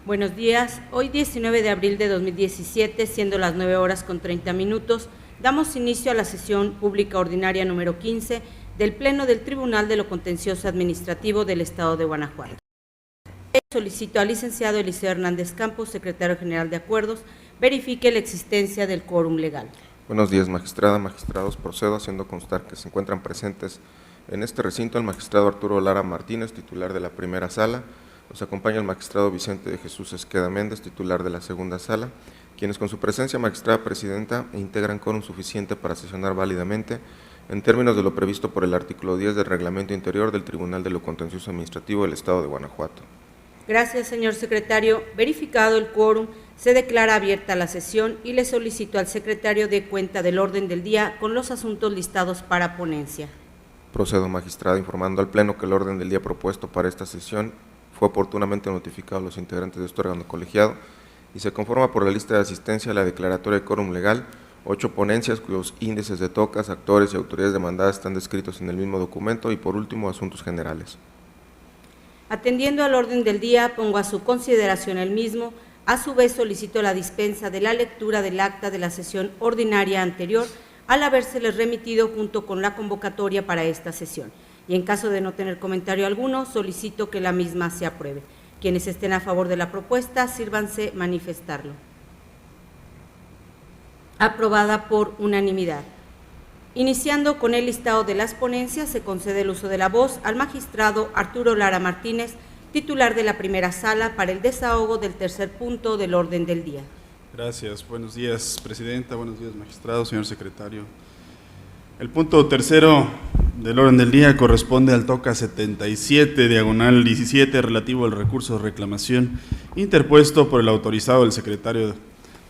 Buenos días. Hoy 19 de abril de 2017, siendo las 9:30, damos inicio a la sesión pública ordinaria número 15 del Pleno del Tribunal de lo Contencioso Administrativo del Estado de Guanajuato. Solicito al licenciado Eliseo Hernández Campos, secretario general de Acuerdos, verifique la existencia del quórum legal. Buenos días, magistrada, magistrados. Procedo haciendo constar que se encuentran presentes en este recinto el magistrado Arturo Lara Martínez, titular de la primera sala. Nos acompaña el magistrado Vicente de Jesús Esqueda Méndez, titular de la segunda sala, quienes con su presencia, magistrada presidenta, integran quórum suficiente para sesionar válidamente en términos de lo previsto por el artículo 10 del Reglamento Interior del Tribunal de lo Contencioso Administrativo del Estado de Guanajuato. Gracias, señor secretario. Verificado el quórum, se declara abierta la sesión y le solicito al secretario dé cuenta del orden del día con los asuntos listados para ponencia. Procedo, magistrada, informando al Pleno que el orden del día propuesto para esta sesión fue oportunamente notificado a los integrantes de este órgano colegiado y se conforma por la lista de asistencia a la declaratoria de quórum legal, 8 ponencias cuyos índices de tocas, actores y autoridades demandadas están descritos en el mismo documento y, por último, asuntos generales. Atendiendo al orden del día, pongo a su consideración el mismo. A su vez, solicito la dispensa de la lectura del acta de la sesión ordinaria anterior, al habérseles remitido junto con la convocatoria para esta sesión. Y en caso de no tener comentario alguno, solicito que la misma se apruebe. Quienes estén a favor de la propuesta, sírvanse manifestarlo. Aprobada por unanimidad. Iniciando con el listado de las ponencias, se concede el uso de la voz al magistrado Arturo Lara Martínez, titular de la primera sala, para el desahogo del tercer punto del orden del día. Gracias. Buenos días, presidenta. Buenos días, magistrado, señor secretario. El punto tercero del orden del día corresponde al toca 77/17, relativo al recurso de reclamación interpuesto por el autorizado del secretario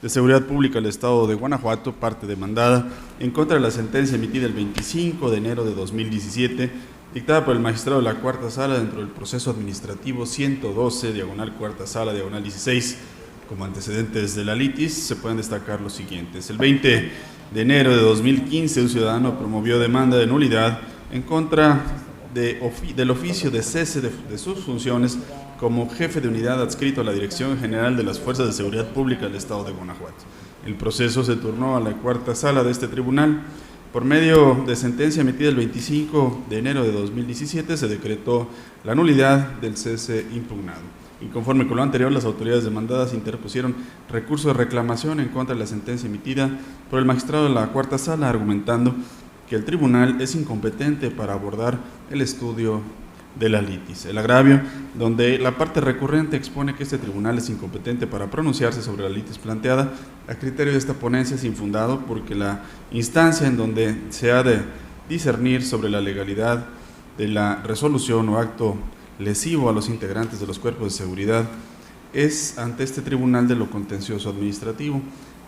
de Seguridad Pública del Estado de Guanajuato, parte demandada, en contra de la sentencia emitida el 25 de enero de 2017, dictada por el magistrado de la Cuarta Sala dentro del proceso administrativo 112/4 sala/16. Como antecedentes de la litis, se pueden destacar los siguientes. El 20 de enero de 2015, un ciudadano promovió demanda de nulidad en contra del oficio de cese de sus funciones como jefe de unidad adscrito a la Dirección General de las Fuerzas de Seguridad Pública del Estado de Guanajuato. El proceso se turnó a la cuarta sala de este tribunal. Por medio de sentencia emitida el 25 de enero de 2017, se decretó la nulidad del cese impugnado. Y conforme con lo anterior, las autoridades demandadas interpusieron recurso de reclamación en contra de la sentencia emitida por el magistrado de la cuarta sala, argumentando que el tribunal es incompetente para abordar el estudio de la litis. El agravio, donde la parte recurrente expone que este tribunal es incompetente para pronunciarse sobre la litis planteada, a criterio de esta ponencia es infundado, porque la instancia en donde se ha de discernir sobre la legalidad de la resolución o acto lesivo a los integrantes de los cuerpos de seguridad es ante este Tribunal de lo Contencioso Administrativo,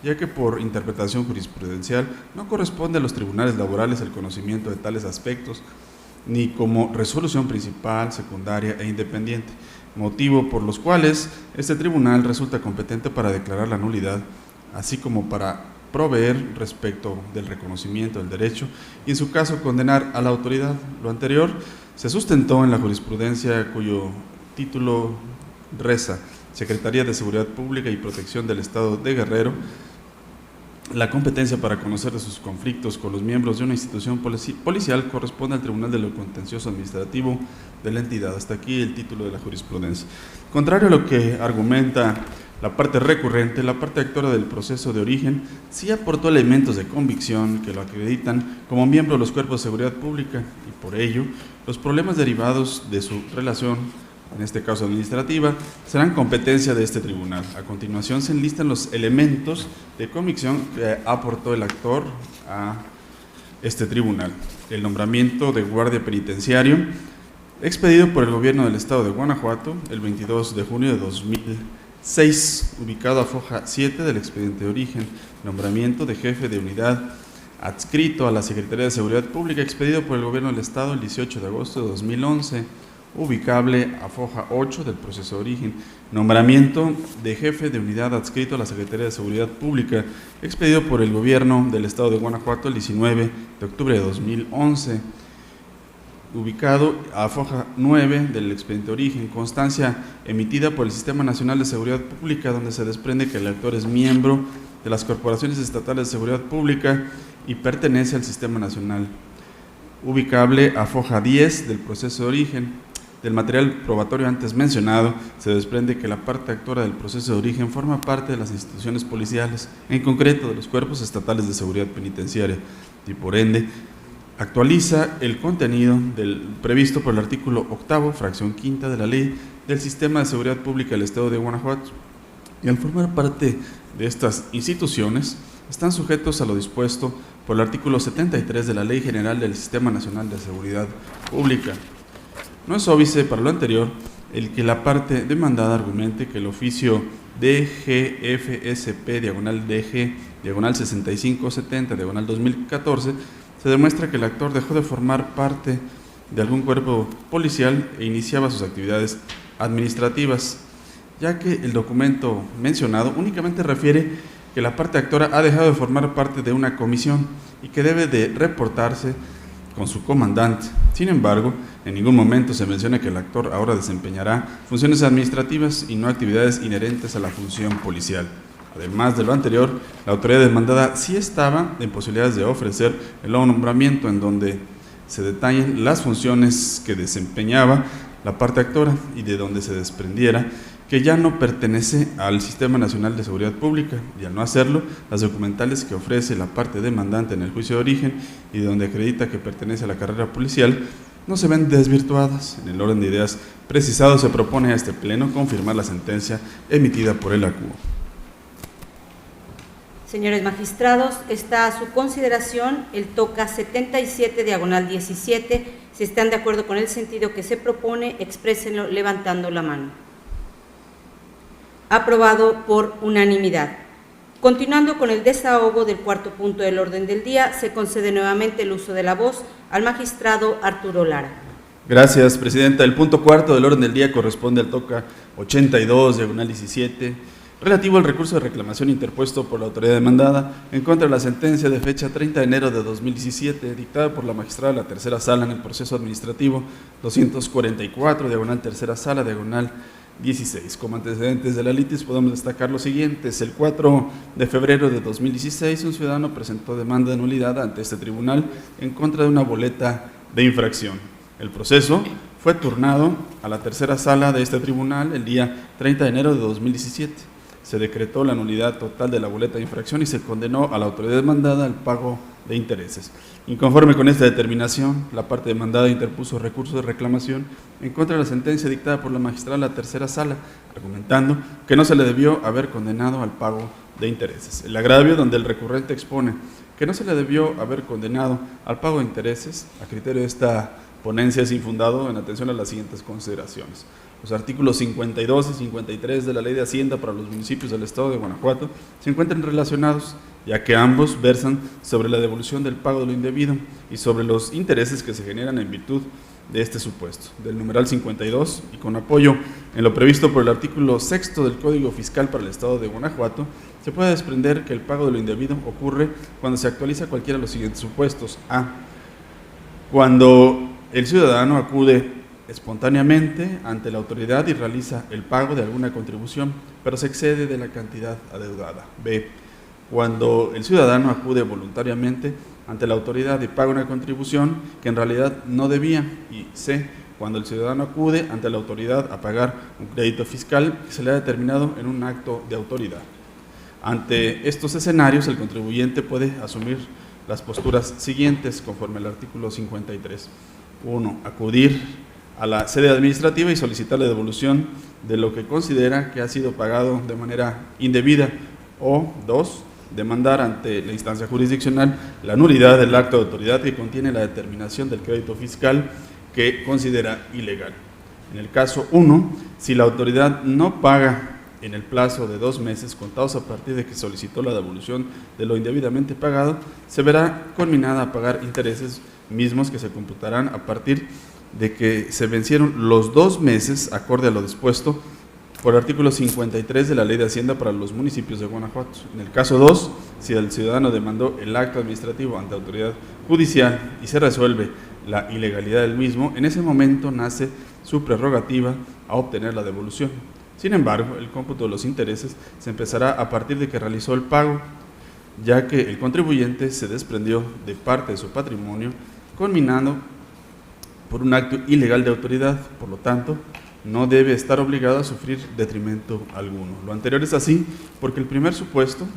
ya que por interpretación jurisprudencial no corresponde a los tribunales laborales el conocimiento de tales aspectos, ni como resolución principal, secundaria e independiente, motivo por los cuales este tribunal resulta competente para declarar la nulidad, así como para proveer respecto del reconocimiento del derecho y en su caso condenar a la autoridad. Lo anterior se sustentó en la jurisprudencia cuyo título reza: Secretaría de Seguridad Pública y Protección del Estado de Guerrero. La competencia para conocer de sus conflictos con los miembros de una institución policial corresponde al Tribunal de lo Contencioso Administrativo de la entidad. Hasta aquí el título de la jurisprudencia. Contrario a lo que argumenta la parte recurrente, la parte actora del proceso de origen sí aportó elementos de convicción que lo acreditan como miembro de los cuerpos de seguridad pública, y por ello los problemas derivados de su relación, en este caso administrativa, serán competencia de este tribunal. A continuación se enlistan los elementos de convicción que aportó el actor a este tribunal. El nombramiento de guardia penitenciario expedido por el gobierno del Estado de Guanajuato el 22 de junio de 2006, ubicado a foja 7 del expediente de origen. Nombramiento de jefe de unidad adscrito a la Secretaría de Seguridad Pública expedido por el gobierno del Estado el 18 de agosto de 2011, ubicable a foja 8 del proceso de origen. Nombramiento de jefe de unidad adscrito a la Secretaría de Seguridad Pública expedido por el gobierno del Estado de Guanajuato el 19 de octubre de 2011, ubicado a foja 9 del expediente origen, constancia emitida por el Sistema Nacional de Seguridad Pública, donde se desprende que el actor es miembro de las corporaciones estatales de seguridad pública y pertenece al Sistema Nacional. Ubicable a foja 10 del proceso de origen. Del material probatorio antes mencionado, se desprende que la parte actora del proceso de origen forma parte de las instituciones policiales, en concreto de los cuerpos estatales de seguridad penitenciaria, y por ende, actualiza el contenido previsto por el artículo 8º, fracción 5ª de la Ley del Sistema de Seguridad Pública del Estado de Guanajuato. Y al formar parte de estas instituciones, están sujetos a lo dispuesto por el artículo 73 de la Ley General del Sistema Nacional de Seguridad Pública. No es óbice para lo anterior el que la parte demandada argumente que el oficio DGFSP-DG-6570-2014 se demuestra que el actor dejó de formar parte de algún cuerpo policial e iniciaba sus actividades administrativas, ya que el documento mencionado únicamente refiere que la parte actora ha dejado de formar parte de una comisión y que debe de reportarse con su comandante. Sin embargo, en ningún momento se menciona que el actor ahora desempeñará funciones administrativas y no actividades inherentes a la función policial. Además de lo anterior, la autoridad demandada sí estaba en posibilidades de ofrecer el nuevo nombramiento en donde se detallen las funciones que desempeñaba la parte actora y de donde se desprendiera que ya no pertenece al Sistema Nacional de Seguridad Pública, y al no hacerlo, las documentales que ofrece la parte demandante en el juicio de origen y de donde acredita que pertenece a la carrera policial, no se ven desvirtuadas. En el orden de ideas precisado se propone a este Pleno confirmar la sentencia emitida por el ACUO. Señores magistrados, está a su consideración el toca 77/17. Si están de acuerdo con el sentido que se propone, exprésenlo levantando la mano. Aprobado por unanimidad. Continuando con el desahogo del cuarto punto del orden del día, se concede nuevamente el uso de la voz al magistrado Arturo Lara. Gracias, Presidenta. El punto cuarto del orden del día corresponde al toca 82/17, relativo al recurso de reclamación interpuesto por la autoridad demandada en contra de la sentencia de fecha 30 de enero de 2017, dictada por la magistrada de la tercera sala en el proceso administrativo 244, tercera sala, 16. Como antecedentes de la litis podemos destacar los siguientes. El 4 de febrero de 2016, un ciudadano presentó demanda de nulidad ante este tribunal en contra de una boleta de infracción. El proceso fue turnado a la tercera sala de este tribunal el día 30 de enero de 2017. Se decretó la nulidad total de la boleta de infracción y se condenó a la autoridad demandada al pago de intereses. Inconforme con esta determinación, la parte demandada interpuso recurso de reclamación en contra de la sentencia dictada por la magistrada de la tercera sala, argumentando que no se le debió haber condenado al pago de intereses. El agravio, donde el recurrente expone que no se le debió haber condenado al pago de intereses, a criterio de esta ponencia es infundado en atención a las siguientes consideraciones. Los artículos 52 y 53 de la Ley de Hacienda para los municipios del Estado de Guanajuato se encuentran relacionados, ya que ambos versan sobre la devolución del pago de lo indebido y sobre los intereses que se generan en virtud de este supuesto. Del numeral 52, y con apoyo en lo previsto por el artículo 6º del Código Fiscal para el Estado de Guanajuato, se puede desprender que el pago de lo indebido ocurre cuando se actualiza cualquiera de los siguientes supuestos. A. Cuando el ciudadano acude espontáneamente ante la autoridad y realiza el pago de alguna contribución, pero se excede de la cantidad adeudada. B. Cuando el ciudadano acude voluntariamente ante la autoridad y paga una contribución que en realidad no debía. Y C. Cuando el ciudadano acude ante la autoridad a pagar un crédito fiscal que se le ha determinado en un acto de autoridad. Ante estos escenarios, el contribuyente puede asumir las posturas siguientes conforme al artículo 53. 1. Acudir a la sede administrativa y solicitar la devolución de lo que considera que ha sido pagado de manera indebida. O 2. Demandar ante la instancia jurisdiccional la nulidad del acto de autoridad que contiene la determinación del crédito fiscal que considera ilegal. En el caso 1, si la autoridad no paga en el plazo de 2 meses contados a partir de que solicitó la devolución de lo indebidamente pagado, se verá conminada a pagar intereses mismos que se computarán a partir de que se vencieron los 2 meses acorde a lo dispuesto por el artículo 53 de la Ley de Hacienda para los municipios de Guanajuato. En el caso 2, si el ciudadano demandó el acto administrativo ante autoridad judicial y se resuelve la ilegalidad del mismo, en ese momento nace su prerrogativa a obtener la devolución. Sin embargo, el cómputo de los intereses se empezará a partir de que realizó el pago, ya que el contribuyente se desprendió de parte de su patrimonio, culminando por un acto ilegal de autoridad. Por lo tanto, no debe estar obligado a sufrir detrimento alguno. Lo anterior es así porque el primer supuesto,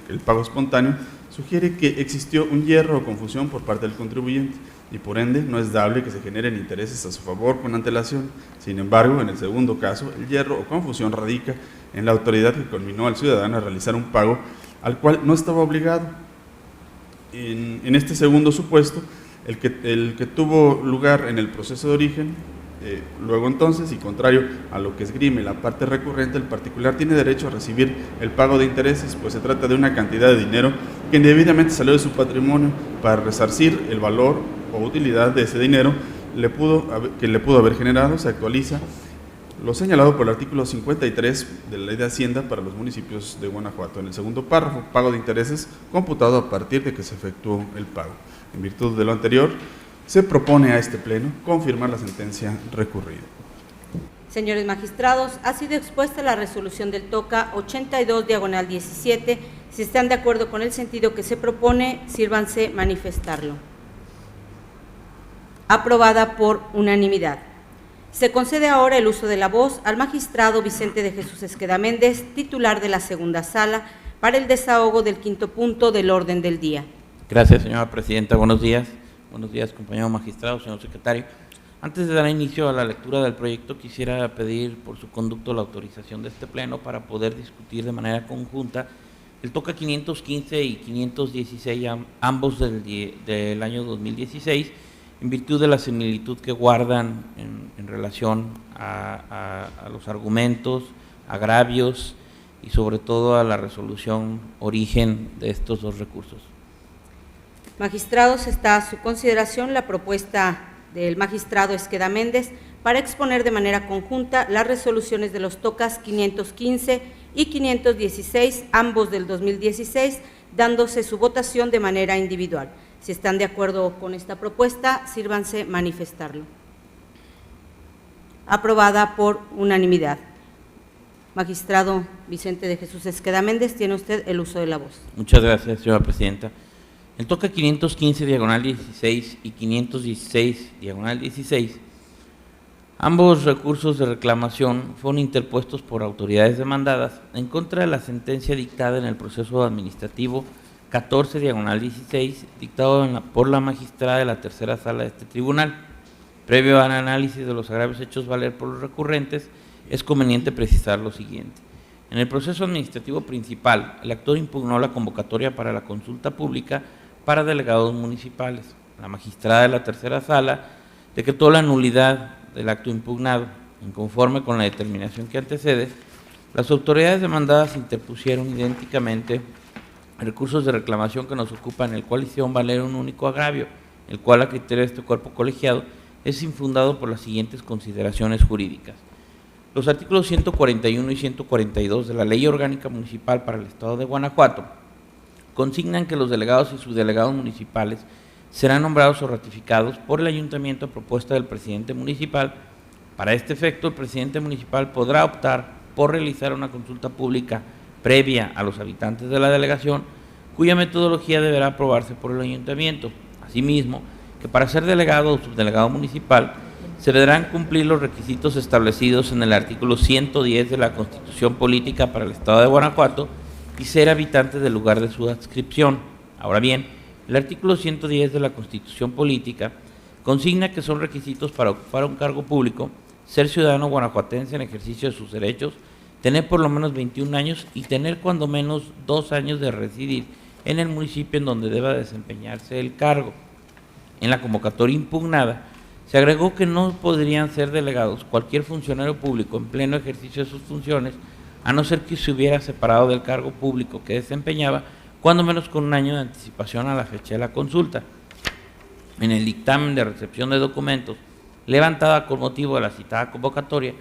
el pago espontáneo, sugiere que existió un hierro o confusión por parte del contribuyente y por ende no es dable que se generen intereses a su favor con antelación. Sin embargo, en el segundo caso, el hierro o confusión radica en la autoridad que conminó al ciudadano a realizar un pago al cual no estaba obligado. En este segundo supuesto, el que tuvo lugar en el proceso de origen, luego entonces, y contrario a lo que esgrime la parte recurrente, el particular tiene derecho a recibir el pago de intereses, pues se trata de una cantidad de dinero que indebidamente salió de su patrimonio para resarcir el valor o utilidad de ese dinero que le pudo haber generado. Se actualiza lo señalado por el artículo 53 de la Ley de Hacienda para los municipios de Guanajuato. En el segundo párrafo, pago de intereses computado a partir de que se efectuó el pago. En virtud de lo anterior, se propone a este Pleno confirmar la sentencia recurrida. Señores magistrados, ha sido expuesta la resolución del TOCA 82/17. Si están de acuerdo con el sentido que se propone, sírvanse manifestarlo. Aprobada por unanimidad. Se concede ahora el uso de la voz al magistrado Vicente de Jesús Esqueda Méndez, titular de la segunda sala, para el desahogo del quinto punto del orden del día. Gracias, señora presidenta. Buenos días. Buenos días, compañero magistrado, señor secretario. Antes de dar inicio a la lectura del proyecto, quisiera pedir por su conducto la autorización de este Pleno para poder discutir de manera conjunta el TOCA 515 y 516, ambos del año 2016, en virtud de la similitud que guardan en relación a los argumentos, agravios y sobre todo a la resolución origen de estos dos recursos. Magistrados, está a su consideración la propuesta del magistrado Esqueda Méndez para exponer de manera conjunta las resoluciones de los TOCAS 515 y 516, ambos del 2016, dándose su votación de manera individual. Si están de acuerdo con esta propuesta, sírvanse manifestarlo. Aprobada por unanimidad. Magistrado Vicente de Jesús Esqueda Méndez, tiene usted el uso de la voz. Muchas gracias, señora presidenta. El TOCA 515/16 y 516/16, ambos recursos de reclamación fueron interpuestos por autoridades demandadas en contra de la sentencia dictada en el proceso administrativo 14/16, dictado por la magistrada de la tercera sala de este tribunal. Previo al análisis de los agravios hechos valer por los recurrentes, es conveniente precisar lo siguiente. En el proceso administrativo principal, el actor impugnó la convocatoria para la consulta pública para delegados municipales. La magistrada de la tercera sala decretó la nulidad del acto impugnado. Inconforme con la determinación que antecede, las autoridades demandadas interpusieron idénticamente recursos de reclamación que nos ocupan, el cual hicieron valer un único agravio, el cual a criterio de este cuerpo colegiado es infundado por las siguientes consideraciones jurídicas. Los artículos 141 y 142 de la Ley Orgánica Municipal para el Estado de Guanajuato consignan que los delegados y subdelegados municipales serán nombrados o ratificados por el ayuntamiento a propuesta del presidente municipal. Para este efecto, el presidente municipal podrá optar por realizar una consulta pública previa a los habitantes de la delegación, cuya metodología deberá aprobarse por el ayuntamiento. Asimismo, que para ser delegado o subdelegado municipal se deberán cumplir los requisitos establecidos en el artículo 110 de la Constitución Política para el Estado de Guanajuato y ser habitante del lugar de su adscripción. Ahora bien, el artículo 110 de la Constitución Política consigna que son requisitos para ocupar un cargo público ser ciudadano guanajuatense en ejercicio de sus derechos, tener por lo menos 21 años y tener cuando menos 2 años de residir en el municipio en donde deba desempeñarse el cargo. En la convocatoria impugnada se agregó que no podrían ser delegados cualquier funcionario público en pleno ejercicio de sus funciones, a no ser que se hubiera separado del cargo público que desempeñaba, cuando menos con 1 año de anticipación a la fecha de la consulta. En el dictamen de recepción de documentos, levantada con motivo de la citada convocatoria,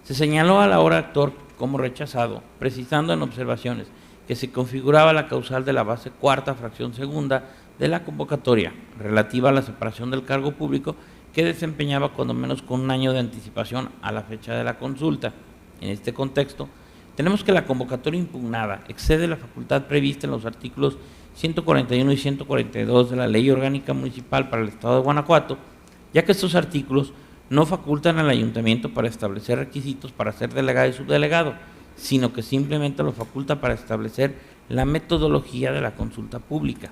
se señaló a la hora actor como rechazado, precisando en observaciones que se configuraba la causal de la base cuarta, fracción segunda de la convocatoria, relativa a la separación del cargo público que desempeñaba cuando menos con un año de anticipación a la fecha de la consulta. En este contexto, tenemos que la convocatoria impugnada excede la facultad prevista en los artículos 141 y 142 de la Ley Orgánica Municipal para el Estado de Guanajuato, ya que estos artículos no facultan al ayuntamiento para establecer requisitos para ser delegado y subdelegado, sino que simplemente lo faculta para establecer la metodología de la consulta pública.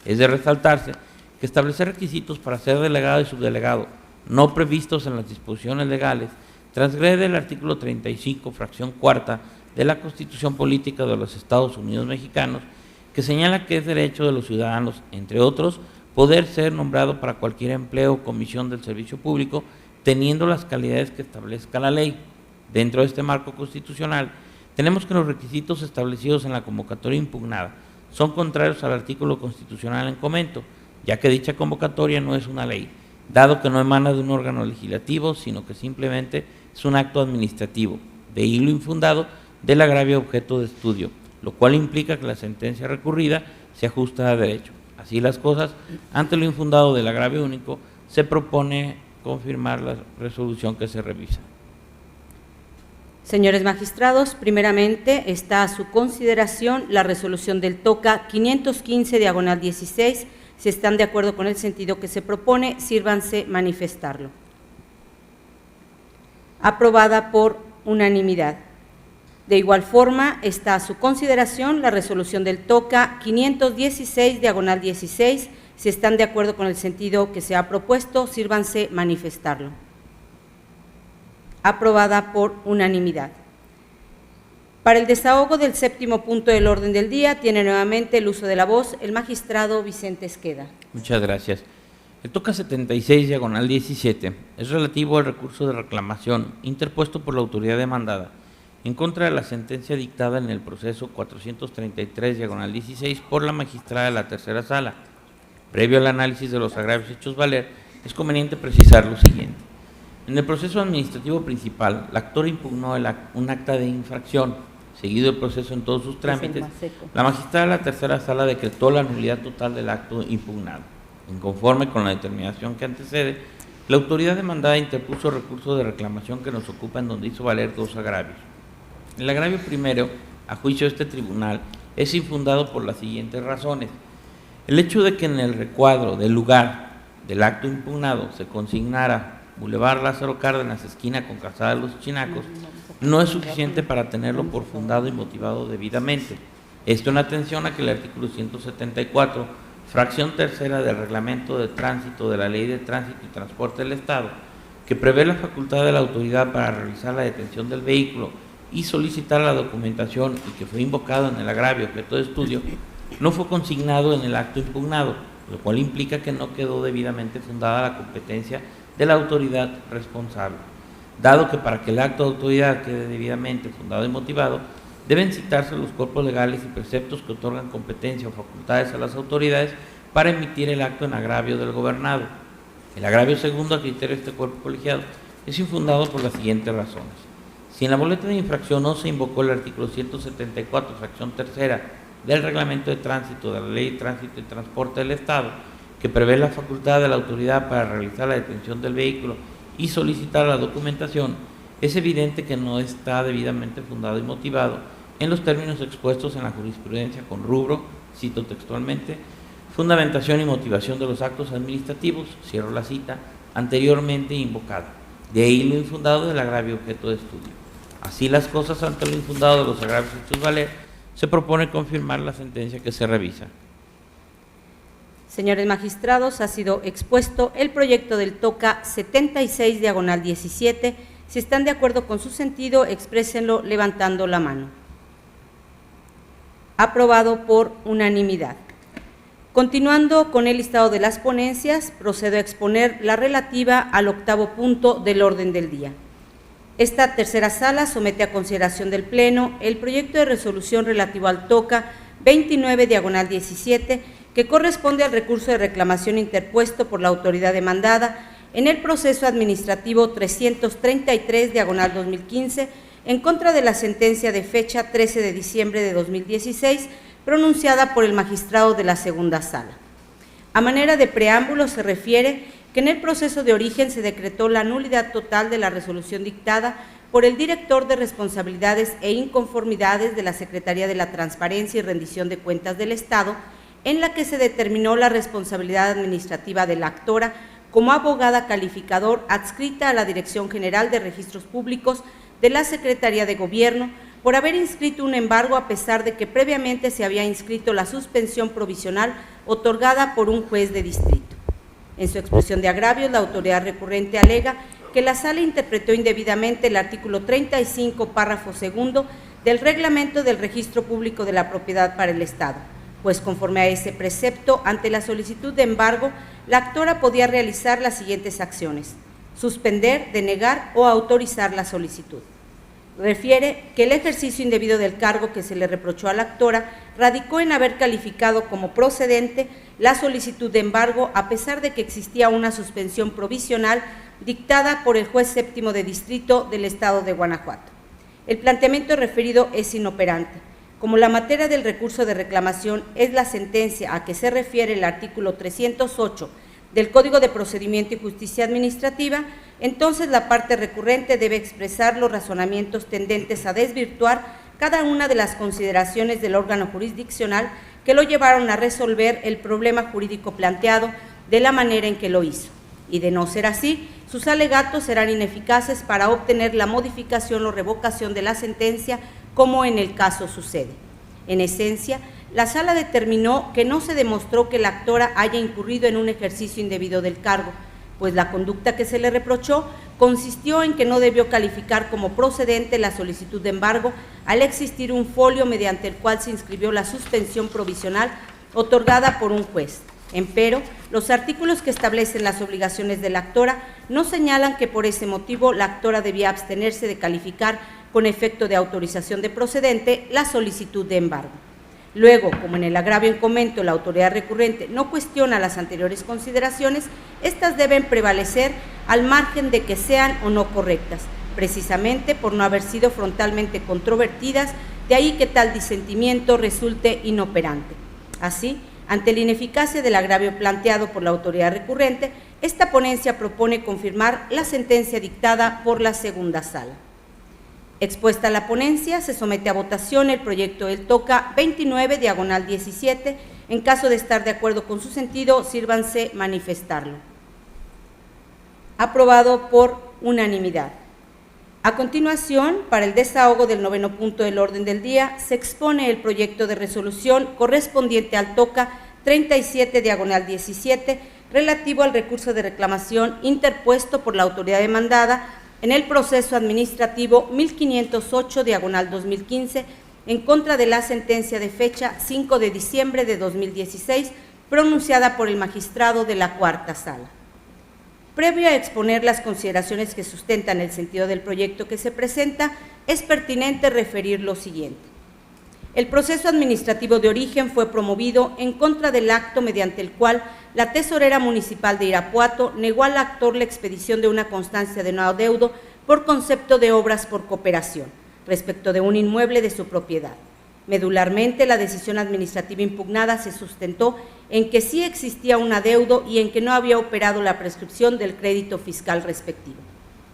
Es de resaltarse que establecer requisitos para ser delegado y subdelegado no previstos en las disposiciones legales transgrede el artículo 35, fracción cuarta de la Constitución Política de los Estados Unidos Mexicanos, que señala que es derecho de los ciudadanos, entre otros, poder ser nombrado para cualquier empleo o comisión del servicio público, teniendo las calidades que establezca la ley. Dentro de este marco constitucional, tenemos que los requisitos establecidos en la convocatoria impugnada son contrarios al artículo constitucional en comento, ya que dicha convocatoria no es una ley, dado que no emana de un órgano legislativo, sino que simplemente es un acto administrativo, de hilo infundado del agravio objeto de estudio, lo cual implica que la sentencia recurrida se ajusta a derecho. Así las cosas, ante lo infundado del agravio único, se propone confirmar la resolución que se revisa. Señores magistrados, primeramente está a su consideración la resolución del TOCA 515/16. Si están de acuerdo con el sentido que se propone, sírvanse manifestarlo. Aprobada por unanimidad. De igual forma, está a su consideración la resolución del TOCA 516/16. Si están de acuerdo con el sentido que se ha propuesto, sírvanse manifestarlo. Aprobada por unanimidad. Para el desahogo del séptimo punto del orden del día, tiene nuevamente el uso de la voz el magistrado Vicente Esqueda. Muchas gracias. El TOCA 76/17 es relativo al recurso de reclamación interpuesto por la autoridad demandada en contra de la sentencia dictada en el proceso 433/16 por la magistrada de la tercera sala. Previo al análisis de los agravios hechos valer, es conveniente precisar lo siguiente. En el proceso administrativo principal, la actora impugnó un acta de infracción. Seguido el proceso en todos sus trámites, la magistrada de la tercera sala decretó la nulidad total del acto impugnado. Inconforme con la determinación que antecede, la autoridad demandada interpuso recurso de reclamación que nos ocupa, en donde hizo valer dos agravios. El agravio primero, a juicio de este tribunal, es infundado por las siguientes razones. El hecho de que en el recuadro del lugar del acto impugnado se consignara Boulevard Lázaro Cárdenas, esquina con Calzada de los Chinacos, no es suficiente para tenerlo por fundado y motivado debidamente. Esto en atención a que el artículo 174, fracción tercera del Reglamento de Tránsito de la Ley de Tránsito y Transporte del Estado, que prevé la facultad de la autoridad para realizar la detención del vehículo y solicitar la documentación, y que fue invocado en el agravio objeto de estudio, no fue consignado en el acto impugnado, lo cual implica que no quedó debidamente fundada la competencia de la autoridad responsable, dado que para que el acto de autoridad quede debidamente fundado y motivado, deben citarse los cuerpos legales y preceptos que otorgan competencia o facultades a las autoridades para emitir el acto en agravio del gobernado. El agravio segundo, a criterio de este cuerpo colegiado, es infundado por las siguientes razones. Si en la boleta de infracción no se invocó el artículo 174, fracción tercera del Reglamento de Tránsito de la Ley de Tránsito y Transporte del Estado, que prevé la facultad de la autoridad para realizar la detención del vehículo y solicitar la documentación, es evidente que no está debidamente fundado y motivado en los términos expuestos en la jurisprudencia con rubro, cito textualmente, fundamentación y motivación de los actos administrativos, cierro la cita, anteriormente invocado, de ahí lo infundado del agravio objeto de estudio. Así las cosas, ante lo infundado de los agravios hechos valer, se propone confirmar la sentencia que se revisa. Señores magistrados, ha sido expuesto el proyecto del TOCA 76/17. Si están de acuerdo con su sentido, exprésenlo levantando la mano. Aprobado por unanimidad. Continuando con el listado de las ponencias, procedo a exponer la relativa al octavo punto del orden del día. Esta tercera sala somete a consideración del Pleno el proyecto de resolución relativo al TOCA 29/17, que corresponde al recurso de reclamación interpuesto por la autoridad demandada en el proceso administrativo 333/2015, en contra de la sentencia de fecha 13 de diciembre de 2016, pronunciada por el magistrado de la segunda sala. A manera de preámbulo se refiere que en el proceso de origen se decretó la nulidad total de la resolución dictada por el director de responsabilidades e inconformidades de la Secretaría de la Transparencia y Rendición de Cuentas del Estado, en la que se determinó la responsabilidad administrativa de la actora como abogada calificador adscrita a la Dirección General de Registros Públicos de la Secretaría de Gobierno por haber inscrito un embargo a pesar de que previamente se había inscrito la suspensión provisional otorgada por un juez de distrito. En su expresión de agravios, la autoridad recurrente alega que la sala interpretó indebidamente el artículo 35, párrafo segundo del Reglamento del Registro Público de la Propiedad para el Estado, pues conforme a ese precepto, ante la solicitud de embargo, la actora podía realizar las siguientes acciones: suspender, denegar o autorizar la solicitud. Refiere que el ejercicio indebido del cargo que se le reprochó a la actora radicó en haber calificado como procedente la solicitud de embargo a pesar de que existía una suspensión provisional dictada por el juez séptimo de distrito del Estado de Guanajuato. El planteamiento referido es inoperante. Como la materia del recurso de reclamación es la sentencia a que se refiere el artículo 308 del Código de Procedimiento y Justicia Administrativa, entonces la parte recurrente debe expresar los razonamientos tendentes a desvirtuar cada una de las consideraciones del órgano jurisdiccional que lo llevaron a resolver el problema jurídico planteado de la manera en que lo hizo. Y de no ser así, sus alegatos serán ineficaces para obtener la modificación o revocación de la sentencia, como en el caso sucede. En esencia, la sala determinó que no se demostró que la actora haya incurrido en un ejercicio indebido del cargo, pues la conducta que se le reprochó consistió en que no debió calificar como procedente la solicitud de embargo al existir un folio mediante el cual se inscribió la suspensión provisional otorgada por un juez. Empero, los artículos que establecen las obligaciones de la actora no señalan que por ese motivo la actora debía abstenerse de calificar con efecto de autorización de procedente la solicitud de embargo. Luego, como en el agravio en comento la autoridad recurrente no cuestiona las anteriores consideraciones, estas deben prevalecer al margen de que sean o no correctas, precisamente por no haber sido frontalmente controvertidas, de ahí que tal disentimiento resulte inoperante. Así, ante la ineficacia del agravio planteado por la autoridad recurrente, esta ponencia propone confirmar la sentencia dictada por la segunda sala. Expuesta la ponencia, se somete a votación el proyecto del TOCA 29/17. En caso de estar de acuerdo con su sentido, sírvanse manifestarlo. Aprobado por unanimidad. A continuación, para el desahogo del 9º punto del orden del día, se expone el proyecto de resolución correspondiente al TOCA 37/17, relativo al recurso de reclamación interpuesto por la autoridad demandada en el proceso administrativo 1508/2015 en contra de la sentencia de fecha 5 de diciembre de 2016 pronunciada por el magistrado de la cuarta sala. Previo a exponer las consideraciones que sustentan el sentido del proyecto que se presenta, es pertinente referir lo siguiente. El proceso administrativo de origen fue promovido en contra del acto mediante el cual la tesorera municipal de Irapuato negó al actor la expedición de una constancia de no adeudo por concepto de obras por cooperación, respecto de un inmueble de su propiedad. Medularmente, la decisión administrativa impugnada se sustentó en que sí existía un adeudo y en que no había operado la prescripción del crédito fiscal respectivo.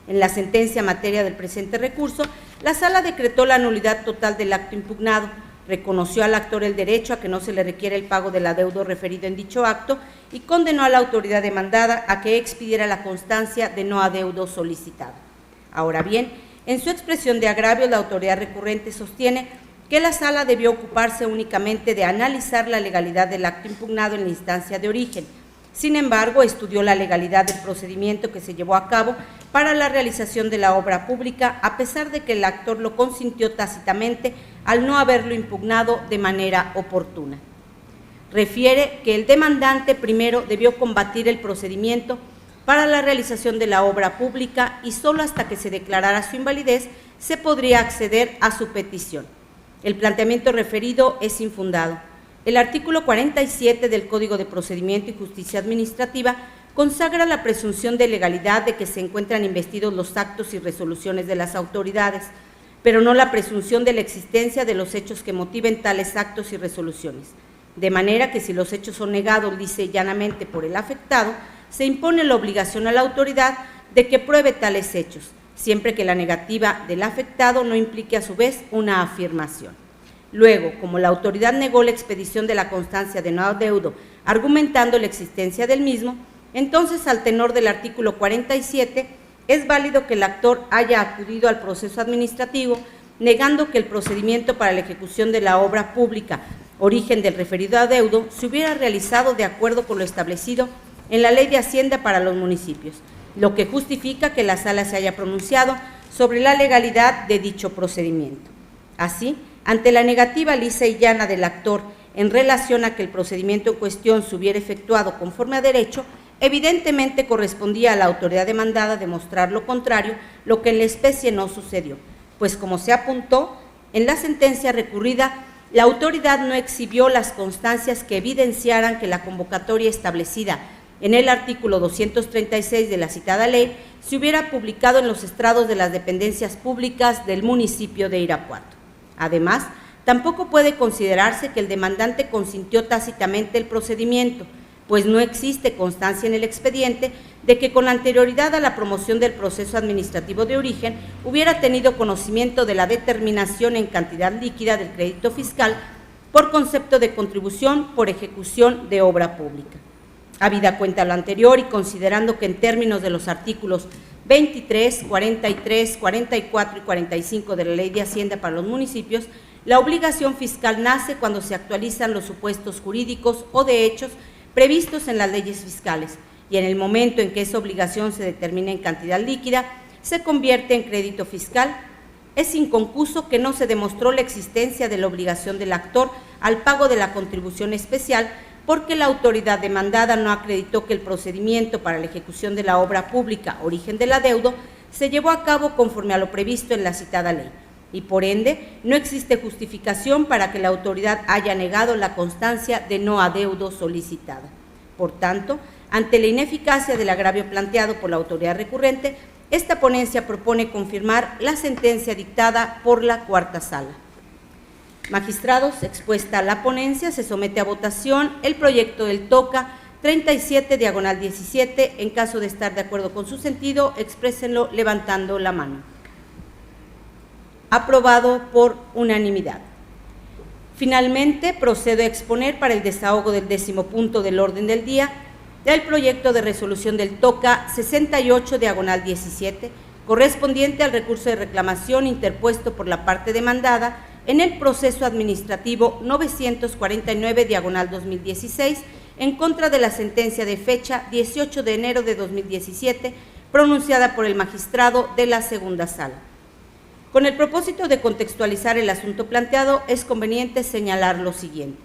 En la sentencia en materia del presente recurso, la sala decretó la nulidad total del acto impugnado, reconoció al actor el derecho a que no se le requiera el pago del adeudo referido en dicho acto y condenó a la autoridad demandada a que expidiera la constancia de no adeudo solicitada. Ahora bien, en su expresión de agravio, la autoridad recurrente sostiene que la sala debió ocuparse únicamente de analizar la legalidad del acto impugnado en la instancia de origen. Sin embargo, estudió la legalidad del procedimiento que se llevó a cabo para la realización de la obra pública, a pesar de que el actor lo consintió tácitamente al no haberlo impugnado de manera oportuna. Refiere que el demandante primero debió combatir el procedimiento para la realización de la obra pública y solo hasta que se declarara su invalidez se podría acceder a su petición. El planteamiento referido es infundado. El artículo 47 del Código de Procedimiento y Justicia Administrativa consagra la presunción de legalidad de que se encuentran investidos los actos y resoluciones de las autoridades. pero no la presunción de la existencia de los hechos que motiven tales actos y resoluciones. De manera que si los hechos son negados lisa y llanamente por el afectado, se impone la obligación a la autoridad de que pruebe tales hechos, siempre que la negativa del afectado no implique a su vez una afirmación. Luego, como la autoridad negó la expedición de la constancia de no adeudo, argumentando la existencia del mismo, entonces al tenor del artículo 47, es válido que el actor haya acudido al proceso administrativo, negando que el procedimiento para la ejecución de la obra pública, origen del referido adeudo, se hubiera realizado de acuerdo con lo establecido en la Ley de Hacienda para los municipios, lo que justifica que la Sala se haya pronunciado sobre la legalidad de dicho procedimiento. Así, ante la negativa lisa y llana del actor en relación a que el procedimiento en cuestión se hubiera efectuado conforme a derecho, evidentemente correspondía a la autoridad demandada demostrar lo contrario, lo que en la especie no sucedió, pues como se apuntó en la sentencia recurrida, la autoridad no exhibió las constancias que evidenciaran que la convocatoria establecida en el artículo 236 de la citada ley se hubiera publicado en los estrados de las dependencias públicas del municipio de Irapuato. Además, tampoco puede considerarse que el demandante consintió tácitamente el procedimiento, pues no existe constancia en el expediente de que con anterioridad a la promoción del proceso administrativo de origen hubiera tenido conocimiento de la determinación en cantidad líquida del crédito fiscal por concepto de contribución por ejecución de obra pública. Habida cuenta lo anterior y considerando que en términos de los artículos 23, 43, 44 y 45 de la Ley de Hacienda para los municipios, la obligación fiscal nace cuando se actualizan los supuestos jurídicos o de hechos previstos en las leyes fiscales, y en el momento en que esa obligación se determina en cantidad líquida, se convierte en crédito fiscal. Es inconcuso que no se demostró la existencia de la obligación del actor al pago de la contribución especial, porque la autoridad demandada no acreditó que el procedimiento para la ejecución de la obra pública, origen del adeudo, se llevó a cabo conforme a lo previsto en la citada ley, y por ende no existe justificación para que la autoridad haya negado la constancia de no adeudo solicitada. Por tanto, ante la ineficacia del agravio planteado por la autoridad recurrente, esta ponencia propone confirmar la sentencia dictada por la cuarta sala. Magistrados, expuesta la ponencia, se somete a votación el proyecto del TOCA 37/17. En caso de estar de acuerdo con su sentido, exprésenlo levantando la mano. Aprobado por unanimidad. Finalmente, procedo a exponer para el desahogo del 10º punto del orden del día el proyecto de resolución del TOCA 68/17, correspondiente al recurso de reclamación interpuesto por la parte demandada en el proceso administrativo 949/2016 en contra de la sentencia de fecha 18 de enero de 2017 pronunciada por el magistrado de la segunda sala. Con el propósito de contextualizar el asunto planteado, es conveniente señalar lo siguiente.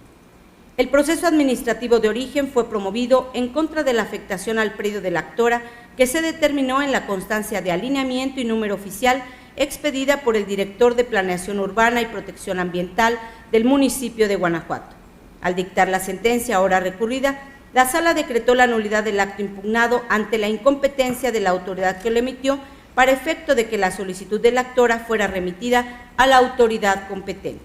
El proceso administrativo de origen fue promovido en contra de la afectación al predio de la actora que se determinó en la constancia de alineamiento y número oficial expedida por el director de Planeación Urbana y Protección Ambiental del municipio de Guanajuato. Al dictar la sentencia ahora recurrida, la sala decretó la nulidad del acto impugnado ante la incompetencia de la autoridad que lo emitió para efecto de que la solicitud de la actora fuera remitida a la autoridad competente.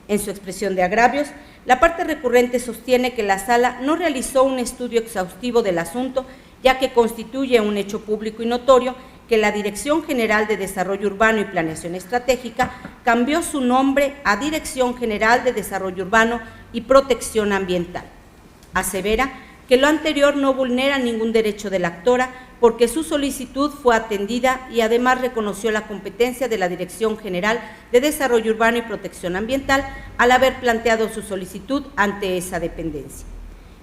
En su expresión de agravios, la parte recurrente sostiene que la sala no realizó un estudio exhaustivo del asunto, ya que constituye un hecho público y notorio que la Dirección General de Desarrollo Urbano y Planeación Estratégica cambió su nombre a Dirección General de Desarrollo Urbano y Protección Ambiental. Asevera que lo anterior no vulnera ningún derecho de la actora porque su solicitud fue atendida y además reconoció la competencia de la Dirección General de Desarrollo Urbano y Protección Ambiental al haber planteado su solicitud ante esa dependencia.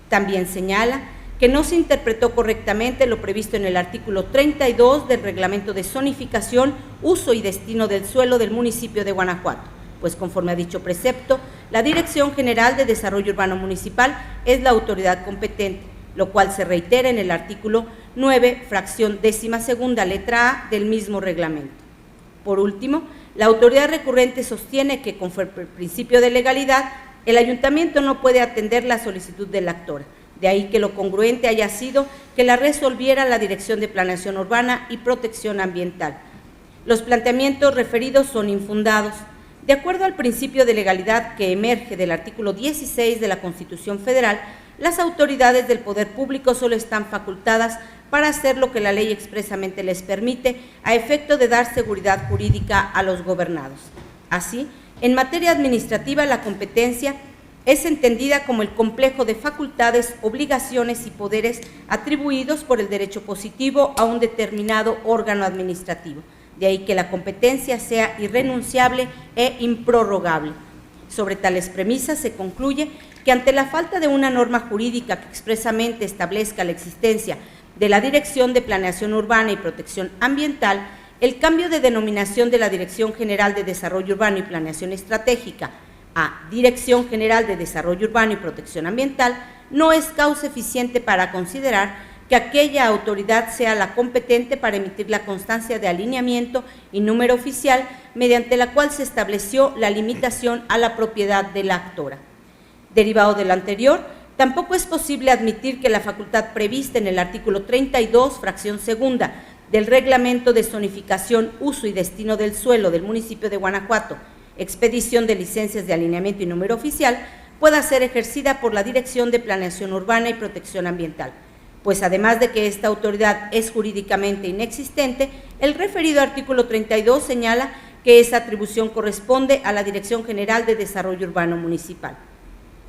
También señala que no se interpretó correctamente lo previsto en el artículo 32 del Reglamento de Zonificación, Uso y Destino del Suelo del municipio de Guanajuato, pues conforme a dicho precepto, la Dirección General de Desarrollo Urbano Municipal es la autoridad competente, lo cual se reitera en el artículo 9, fracción 12ª, letra A del mismo reglamento. Por último, la autoridad recurrente sostiene que, conforme al principio de legalidad, el ayuntamiento no puede atender la solicitud de la actora. De ahí que lo congruente haya sido que la resolviera la Dirección de Planeación Urbana y Protección Ambiental. Los planteamientos referidos son infundados. De acuerdo al principio de legalidad que emerge del artículo 16 de la Constitución Federal, las autoridades del poder público solo están facultadas para hacer lo que la ley expresamente les permite, a efecto de dar seguridad jurídica a los gobernados. Así, en materia administrativa, la competencia es entendida como el complejo de facultades, obligaciones y poderes atribuidos por el derecho positivo a un determinado órgano administrativo. De ahí que la competencia sea irrenunciable e improrrogable. Sobre tales premisas se concluye que ante la falta de una norma jurídica que expresamente establezca la existencia de la Dirección de Planeación Urbana y Protección Ambiental, el cambio de denominación de la Dirección General de Desarrollo Urbano y Planeación Estratégica a Dirección General de Desarrollo Urbano y Protección Ambiental no es causa eficiente para considerar que aquella autoridad sea la competente para emitir la constancia de alineamiento y número oficial mediante la cual se estableció la limitación a la propiedad de la actora. Derivado de lo anterior, tampoco es posible admitir que la facultad prevista en el artículo 32, fracción segunda, del Reglamento de Zonificación, Uso y Destino del Suelo del municipio de Guanajuato, expedición de licencias de alineamiento y número oficial, pueda ser ejercida por la Dirección de Planeación Urbana y Protección Ambiental, pues además de que esta autoridad es jurídicamente inexistente, el referido artículo 32 señala que esa atribución corresponde a la Dirección General de Desarrollo Urbano Municipal.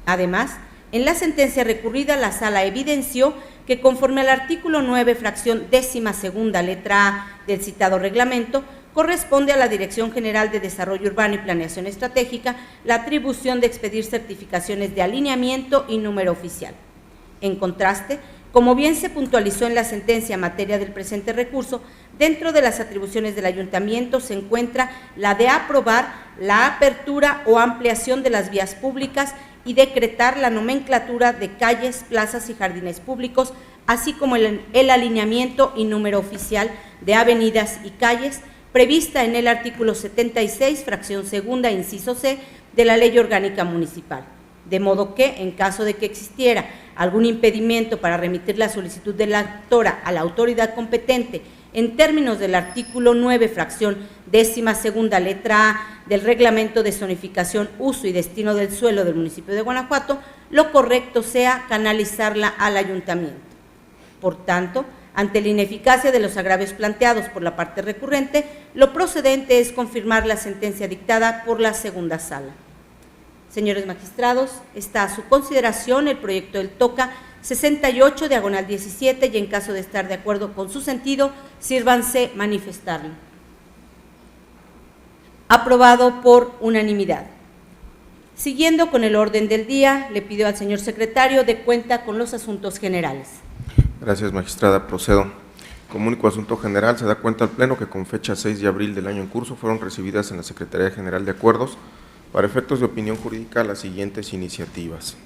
Además, en la sentencia recurrida, la Sala evidenció que conforme al artículo 9, fracción 12ª, letra A del citado reglamento, corresponde a la Dirección General de Desarrollo Urbano y Planeación Estratégica la atribución de expedir certificaciones de alineamiento y número oficial. En contraste, como bien se puntualizó en la sentencia en materia del presente recurso, dentro de las atribuciones del ayuntamiento se encuentra la de aprobar la apertura o ampliación de las vías públicas y decretar la nomenclatura de calles, plazas y jardines públicos, así como el alineamiento y número oficial de avenidas y calles, prevista en el artículo 76, fracción segunda, inciso C, de la Ley Orgánica Municipal. De modo que, en caso de que existiera algún impedimento para remitir la solicitud de la actora a la autoridad competente en términos del artículo 9, fracción 12ª, letra A del Reglamento de Zonificación, Uso y Destino del Suelo del municipio de Guanajuato, lo correcto sea canalizarla al ayuntamiento. Por tanto, ante la ineficacia de los agravios planteados por la parte recurrente, lo procedente es confirmar la sentencia dictada por la segunda sala. Señores magistrados, está a su consideración el proyecto del TOCA 68, diagonal 17, y en caso de estar de acuerdo con su sentido, sírvanse manifestarlo. Aprobado por unanimidad. Siguiendo con el orden del día, le pido al señor secretario de cuenta con los asuntos generales. Gracias, magistrada. Procedo. Como único asunto general, se da cuenta al Pleno que con fecha 6 de abril del año en curso fueron recibidas en la Secretaría General de Acuerdos para efectos de opinión jurídica las siguientes iniciativas.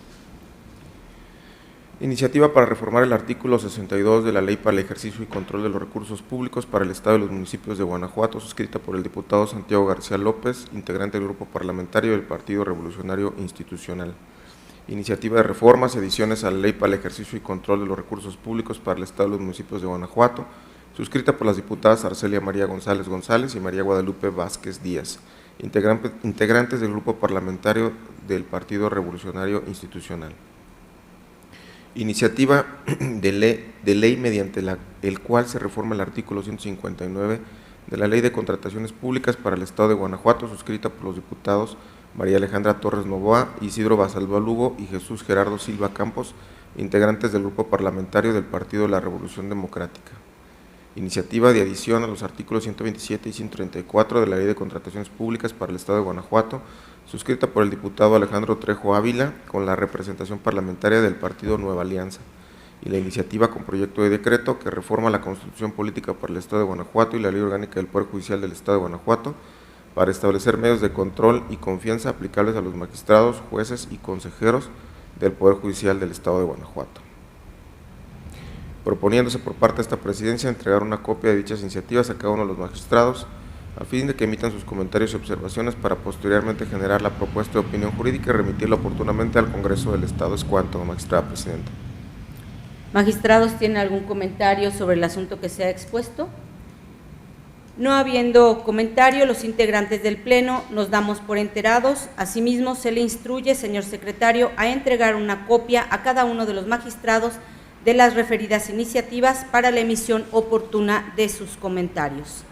Iniciativa para reformar el artículo 62 de la Ley para el Ejercicio y Control de los Recursos Públicos para el Estado y los municipios de Guanajuato, suscrita por el diputado Santiago García López, integrante del Grupo Parlamentario del Partido Revolucionario Institucional. Iniciativa de reformas, ediciones a la Ley para el Ejercicio y Control de los Recursos Públicos para el Estado y los municipios de Guanajuato, suscrita por las diputadas Arcelia María González González y María Guadalupe Vázquez Díaz, integrantes del Grupo Parlamentario del Partido Revolucionario Institucional. Iniciativa de ley mediante el cual se reforma el artículo 159 de la Ley de Contrataciones Públicas para el Estado de Guanajuato, suscrita por los diputados María Alejandra Torres Novoa, Isidro Basalva Lugo y Jesús Gerardo Silva Campos, integrantes del Grupo Parlamentario del Partido de la Revolución Democrática. Iniciativa de adición a los artículos 127 y 134 de la Ley de Contrataciones Públicas para el Estado de Guanajuato, suscrita por el diputado Alejandro Trejo Ávila, con la representación parlamentaria del Partido Nueva Alianza, y la iniciativa con proyecto de decreto que reforma la Constitución Política para el Estado de Guanajuato y la Ley Orgánica del Poder Judicial del Estado de Guanajuato, para establecer medios de control y confianza aplicables a los magistrados, jueces y consejeros del Poder Judicial del Estado de Guanajuato. Proponiéndose por parte de esta presidencia entregar una copia de dichas iniciativas a cada uno de los magistrados, a fin de que emitan sus comentarios y observaciones para posteriormente generar la propuesta de opinión jurídica y remitirla oportunamente al Congreso del Estado. Es cuanto, magistrada presidenta. Magistrados, ¿tienen algún comentario sobre el asunto que se ha expuesto? No habiendo comentario, los integrantes del Pleno nos damos por enterados. Asimismo, se le instruye, señor secretario, a entregar una copia a cada uno de los magistrados de las referidas iniciativas para la emisión oportuna de sus comentarios.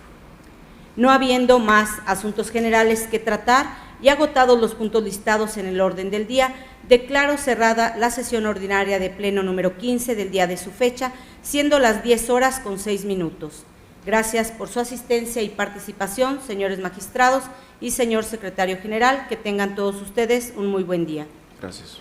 No habiendo más asuntos generales que tratar y agotados los puntos listados en el orden del día, declaro cerrada la sesión ordinaria de Pleno número 15 del día de su fecha, siendo las 10:06. Gracias por su asistencia y participación, señores magistrados y señor secretario general. Que tengan todos ustedes un muy buen día. Gracias.